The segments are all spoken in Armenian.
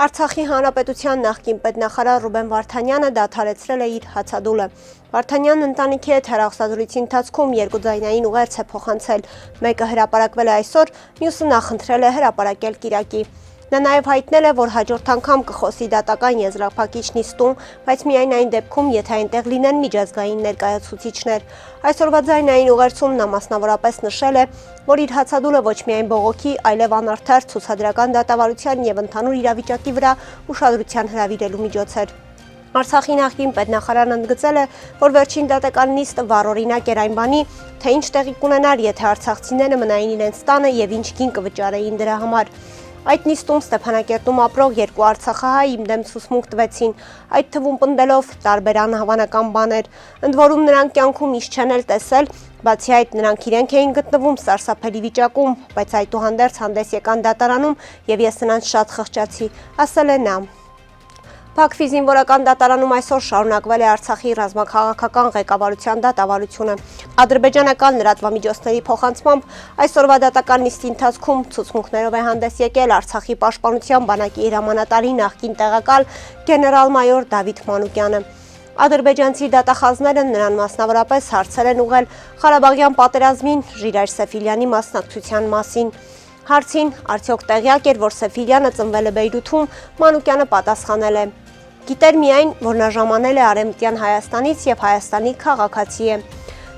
Արցախի հանրապետության նախկին պետնախարար Ռուբեն Վարդանյանը դադարեցրել է իր հացադուլը։ Վարդանյանն ընտանիքի հետ հեռախոսազրույցի ընթացքում երկու ձայնային ուղերձ է փոխանցել։ Մեկը հրապարակվել է այսօր, մյուսը նախընտրել է հրապարակել կիրակի։ Նա նաև հայտնել է, որ հաջորդ անգամ կխոսի դատական եզրափակիչ նիստում, բայց միայն այն դեպքում, եթե այնտեղ լինեն միջազգային ներկայացուցիչներ։ Այսօրվա ձայնային ուղերձում նա մասնավորապես նշել է, որ իր հացադուլը ոչ միայն բողոքի, այլև անարդար ցուցադրական դատավարության եւ ընդհանուր իրավիճակի վրա ուշադրության հրավիրելու միջոց էր։ Արցախի նախկին պետնախարարն ընդգծել է, որ վերջին դատական նիստը վառօրինակ էր այն բանի, թե ինչ տեղի կունենար, եթե արցախցիները մնային իրենց տանը եւ ինչ գին կվճարեին դրա համար։ Այդ նիստում Ստեփանակերտում ապրող երկու արցախահայ իմ դեմ ցուցմունք տվեցին, այդ թվում պնդելով տարբեր անհավանական բաներ, ընդ որում նրանք կյանքում ինչ չեն էլ տեսել, բացի այդ նրանք իրենք էին գտնվում սարսափելի վիճակում, բայց այդուհանդերձ հանդես եկան դատարանում եւ ես նրանց շատ խղճացի, ասել է նա։ Բաքվի զինվորական դատարանում այսօր շարունակվել է Արցախի ռազմաքաղաքական ղեկավարության դատավարությունը։ Ադրբեջանական լրատվամիջոցների փոխանցմամբ այսօրվա դատական նիստի ընթացքում ցուցմունքներով է հանդես եկել Արցախի պաշտպանության բանակի հրամանատարի նախկին տեղակալ գեներալ-մայոր Դավիթ Մանուկյանը։ Ադրբեջանցի դատախազները նրան մասնավորապես հարցեր են ուղղել Ղարաբաղյան պատերազմին Ժիրայր Սեֆիլյանի մասնակցության մասին։ Հարցին արդյոք տեղյակ էր, որ Սեֆիլյանը ծնվել է Բեյրութում, Մանուկյանը պատասխանել է. Գիտեր միայն, որ նա ժամանել է Արևմտյան Հայաստանից եւ Հայաստանի քաղաքացի է։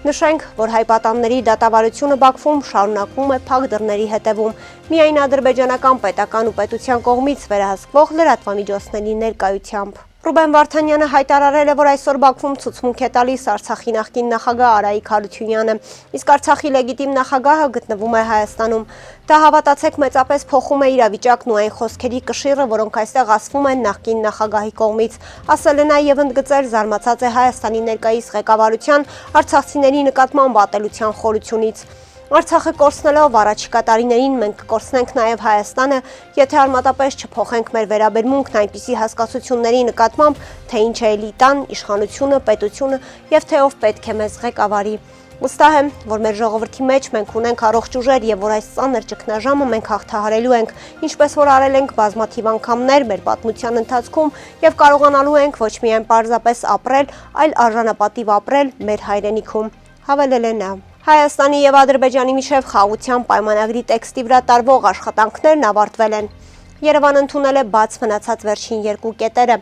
Նշենք, որ հայ պատանների դատավարությունը Բաքվում շարունակվում է փակ դռների հետևում, միայն ադրբեջանական պետական ու պետության կողմից վերահսկվող լրատվամիջոցների ներկայությամբ։ Ռուբեն Վարդանյանը հայտարարել է, որ այսօր Բաքվում ցուցմունք է տալիս Արցախի նախկին նախագահ Արայիկ Հարությունյանը, իսկ Արցախի լեգիտիմ նախագահը գտնվում է Հայաստանում։ Դա հավատացեք մեծապես փոխում է իրավիճակն ու այն խոսքերի կշիռը, որոնք այստեղ ասվում են նախկին նախագահի կողմից, ասել է նա եւ ընդգծել զարմացած է Հայաստանի ներկայիս ղեկավարության արցախցիների նկատմամբ ատելության խորությունից։ Արցախը կորցնելով առաջիկա տարիներին մենք կկորցնենք նաև Հայաստանը, եթե արմատապես չփոխենք մեր վերաբերմունքն այնպիսի հասկացությունների նկատմամբ, թե ինչ է էլիտան, իշխանությունը, պետությունը եւ թե ով պետք է մեզ ղեկավարի։ Վստահ եմ, որ մեր ժողովրդի մեջ մենք ունենք առողջ ուժեր եւ որ այս ծանր ճգնաժամը մենք հաղթահարելու ենք, ինչպես որ արել ենք բազմաթիվ անգամներ մեր պատմության ընթացքում եւ կարողանալու ենք ոչ միայն պարզապես ապրել, այլ արժանապատիվ ապրել մեր հայրենիքում, հավելել է նա։ Հայաստանի եւ Ադրբեջանի միջև խաղաղության պայմանագրի տեքստի վրա տարվող աշխատանքներն ավարտվել են։ Երևանը ընդունել է բաց մնացած վերջին երկու կետերը։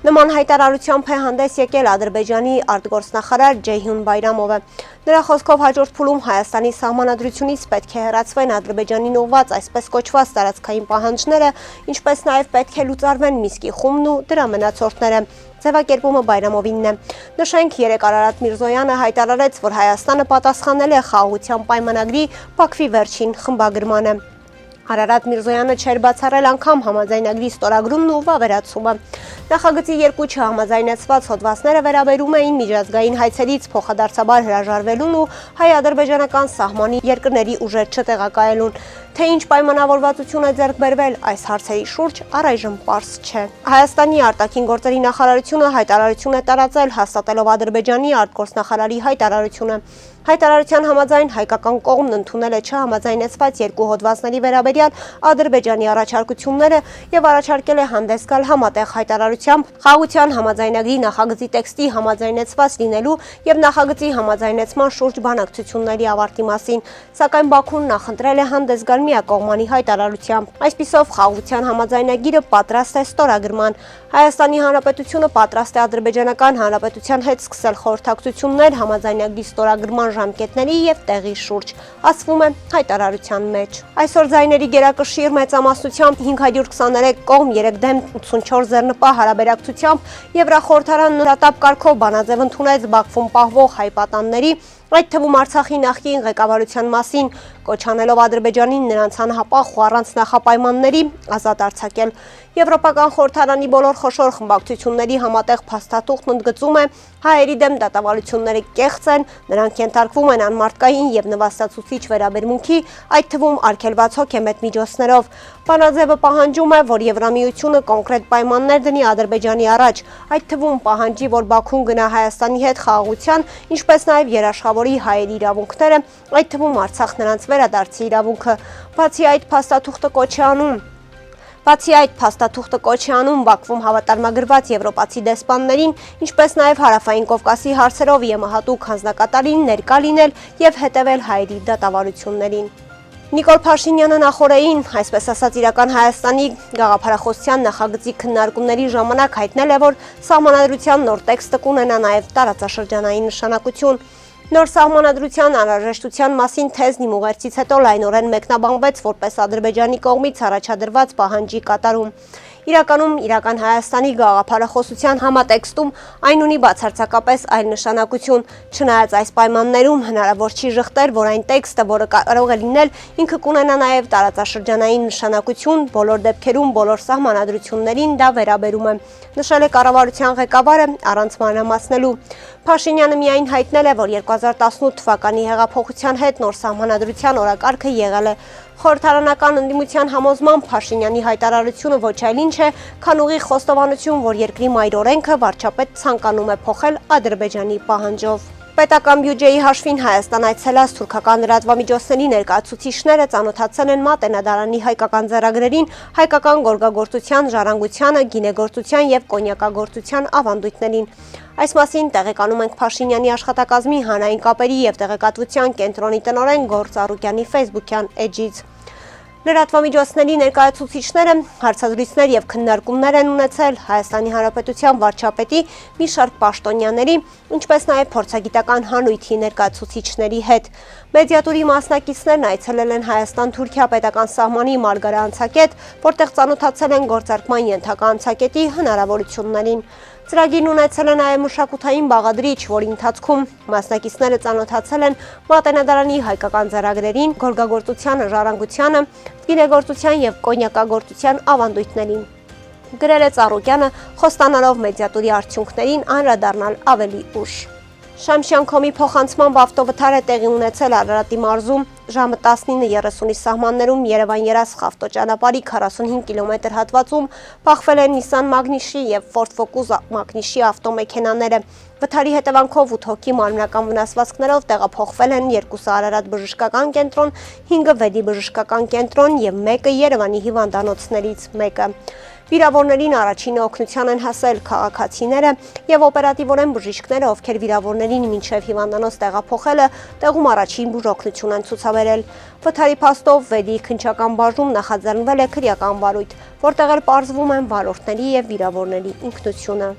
Նման հայտարարությամբ է հանդես եկել Ադրբեջանի արտգործնախարար Ջեյհուն Բայրամովը։ Նրա խոսքով հաջորդ փուլում Հայաստանի սահմանադրությունից պետք է հեռացվեն Ադրբեջանին ուղղված այսպես կոչված տարածքային պահանջները, ինչպես նաև պետք է լուծարվեն Միսկի խումբն ու դրա մնացորդները։ Ձևակերպումը Բայրամովինն է։ Նշենք, երեկ Արարատ Միրզոյանը հայտարարեց, որ Հայաստանը պատասխանել է խաղաղության պայմանագրի Բաքվի վերջին խմբագրմանը։ Արարատ Միրզոյանը չէր բացառել անգամ համաձայնագրի ստորագրումն ու վավերացումը։ Նախագծի երկու չհամաձայնեցված հոդվածները վերաբերում էին միջազգային հայցերից փոխադարձաբար հրաժարվելուն ու հայ-ադրբեջանական սահմանի երկրների ուժեր չտեղակայելուն։ Թե ինչ պայմանավորվածություն է ձեռք բերվել այս հարցերի շուրջ առայժմ պարզ չէ։ Հայաստանի արտաքին գործերի նախարարությունը հայտարարություն է տարածել, հաստատելով Ադրբեջանի արտգործնախարարի հայտարարությունը։ Հայտարարության համաձայն հայկական կողմն ընդունել է չհամաձայնեցված երկու հոդվածների վերաբերյալ Ադրբեջանի առաջարկությունները եւ առաջարկել է հանդես գալ համատեղ հայտարարությամբ խաղաղության համաձայնագրի նախագծի տեքստի համաձայնեցված լինելու եւ նախագծի համաձայնեցման շուրջ բանակցությունների ավարտի մասին, սակայն Բաքուն նախընտրել է հանդես գալ միակողմանի հայտարարությամբ։ Այսպիսով խաղաղության համաձայնագիրը պատրաստ է ստորագրման։ Հայաստանի Հանրապետությունը պատրաստ է Ադրբեջանական Հանրապետության հետ սկսել խորհրդակցություններ համաձայնագրի ստորագրման ժամկետների եւ տեղի շուրջ, ասվում է հայտարարության մեջ։ Այսօր ձայների գերակշիռ մեծամասնությամբ 523 կողմ 3 դեմ 84 ձեռնպահ հարաբերակցությամբ Եվրախորհրդարանն նորատապ կարգով բանաձև ընդունեց Բաքվում պահվող հայ պատանների, այդ թվում Արցախի նախկին ղեկավարության մասին, կոչ անելով Ադրբեջանին նրանց անհապաղ ու առանց նախապայմանների ազատ արձակել։ Եվրոպական խորհրդարանի բոլոր խոշոր խմբակցությունների համատեղ փաստաթուղթն ընդգծում է հայերի դեմ դատավարությունները կեղծ են, նրանք ենթարկվում են անմարդկային եւ նվաստացուցիչ վերաբերմունքի, այդ թվում արգելված հոգեմետ միջոցներով։ Բանաձևը պահանջում է, որ Եվրամիությունը կոնկրետ պայմաններ դնի Ադրբեջանի առաջ, այդ թվում պահանջի, որ Բաքուն գնա Հայաստանի հետ խաղաղության, ինչպես նաև երաշխավորի հայերի իրավունքները, այդ թվում Արցախ նրանց վերադարձի իրավունքը։ Բացի այդ, փաստաթուղթը կոչ է անում Բացի այդ, փաստաթուղթը կոչ է անում Բաքվում հավատարմագրված եվրոպացի դեսպաններին, ինչպես նաև Հարավային Կովկասի հարցերով ԵՄՀ հանձնակատարին ներկա լինել եւ հետեւել հայերի դատավարություններին։ Նիկոլ Փաշինյանը նախորդին, այսպես ասած, իրական Հայաստանի գաղափարախոսության նախագծի քննարկումների ժամանակ հայտնել է, որ սահմանադրության նոր տեքստը կունենա նաև տարածաշրջանային նշանակություն։ Նոր սահմանադրության անհրաժեշտության մասին թեզն իմ ուղերձից հետո լայնորեն մեկնաբանվեց որպես Ադրբեջանի կողմից առաջադրված պահանջի կատարում։ Իրականում իրական Հայաստանի գաղափարախոսության համատեքստում այն ունի բացարձակապես այլ նշանակություն, չնայած այս պայմաններում հնարավոր չի ժխտել, որ այն տեքստը, որը կարող է լինել, ինքը կունենա նաև տարածաշրջանային նշանակություն, բոլոր դեպքերում բոլոր սահմանադրություններին դա վերաբերում է, նշել է կառավարության ղեկավարը առանց մանրամասնելու։ Փաշինյանը միայն հայտնել է, որ 2018 թվականի հեղափոխության հետ նոր սահմանադրության օրակարգը եղել է։ Խորհրդարանական ընդդիմության համոզմամբ Փաշինյանի հայտարարությունը ոչ այլ ինչ է, քան ուղիղ խոստովանություն, որ երկրի մայր օրենքը վարչապետ ցանկանում է փոխել Ադրբեջանի պահանջով։ Պետական բյուջեի հաշվին Հայաստան այցելած թուրքական լրատվամիջոցների ներկայացուցիչները ծանոթացել են Մատենադարանի հայկական ձեռագրերին, հայկական գորգագործության, ժառանգությանը, գինեգործության եւ կոնյակագործության ավանդույթներին։ Այս մասին տեղեկանում ենք Փաշինյանի աշխատակազմի հանրային կապերի եւ տեղեկատվության կենտրոնի տնօրեն Գործ Արուկյանի Facebook-յան էջից։ Լրատվամիջոցների ներկայացուցիչները հարցազրույցներ եւ քննարկումներ են ունեցել Հայաստանի Հանրապետության վարչապետի մի շարք պաշտոնյաների, ինչպես նաեւ փորձագիտական հանույթի ներկայացուցիչների հետ։ Մեդիատուրի մասնակիցներն այցելել են Հայաստան-Թուրքիա պետական սահմանի Մարգարա անցակետ, որտեղ ծանոթացել են գործարկման ենթակա անցակետի հնարավորություններին։ Ծրագիրն ունեցել է նաև մշակութային բաղադրիչ, որի ընթացքում մասնակիցները ծանոթացել են Մատենադարանի հայկական ձեռագրերին, գորգագործությանը, ժառանգությանը, գինեգործության եւ կոնյակագործության ավանդույթներին։ Գրել է Ծառուկյանը, խոստանալով մեդիատուրի արդյունքներին անդրադառնալ ավելի ուշ։ Շամշյանքոմի փոխանցմամբ ավտովթար է տեղի ունեցել Արարատի մարզում ժամը 19:30-ի սահմաններում Երևան-Երասխ ավտոճանապարհի 45 կիլոմետր հատվածում փախվել են Nissan Magnishի եւ Ford Focus Magnishի ավտոմեքենաները։ Վթարի հետևանքով 8 հոգի մարմնական վնասվածքներով տեղափոխվել են 2-ը Արարատ բժշկական կենտրոն, 5-ը Վեդի բժշկական կենտրոն եւ 1-ը Երևանի հիվանդանոցներից մեկը։ Վիրավորներին առաջինը օգնության են հասել քաղաքացիները եւ օպերատիվորեն բժիշկները, ովքեր վիրավորներին մինչեւ հիվանդանոց տեղափոխելը տեղում առաջին բուժօգնություն են ցուցաբերել։ Վթարի փաստով Վեդի քննչական բաժնում նախաձեռնվել է քրեական վարույթ, որտեղ էլ պարզվում են վարորդների եւ վիրավորների ինքնությունը։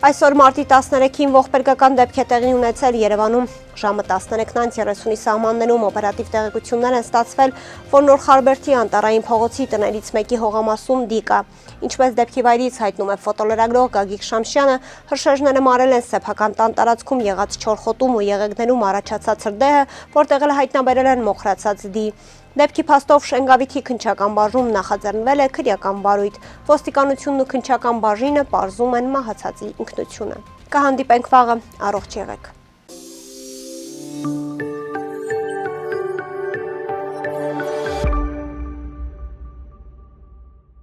Այսօր մարտի 13-ին ողբերգական դեպք է տեղի ունեցել Երևանում ժամը 13:30-ի սահմաններում օպերատիվ տեղեկություններ են ստացվել, որ Նոր Խարբերդի անտառային փողոցի տներից մեկի հողամասում դիկ կա։ Ինչպես դեպքի վայրից հայտնում է ֆոտոլրագրող Գագիկ Շամշյանը, հրշեջները մարել են սեփական տան տարածքում եղած 4 խոտում ու եղեգներում առաջացած հրդեհը, որտեղ էլ հայտնաբերել են մոխրացած դի։ Դեպքի փաստով Շենգավիթի քննչական բաժնում նախաձեռնվել է քրեական վարույթ։ Ոստիկանությունն ու քննչական բաժինը պարզում են մահացածի ինքնությունը։ Կհանդիպենք վաղը, առողջ եղեք։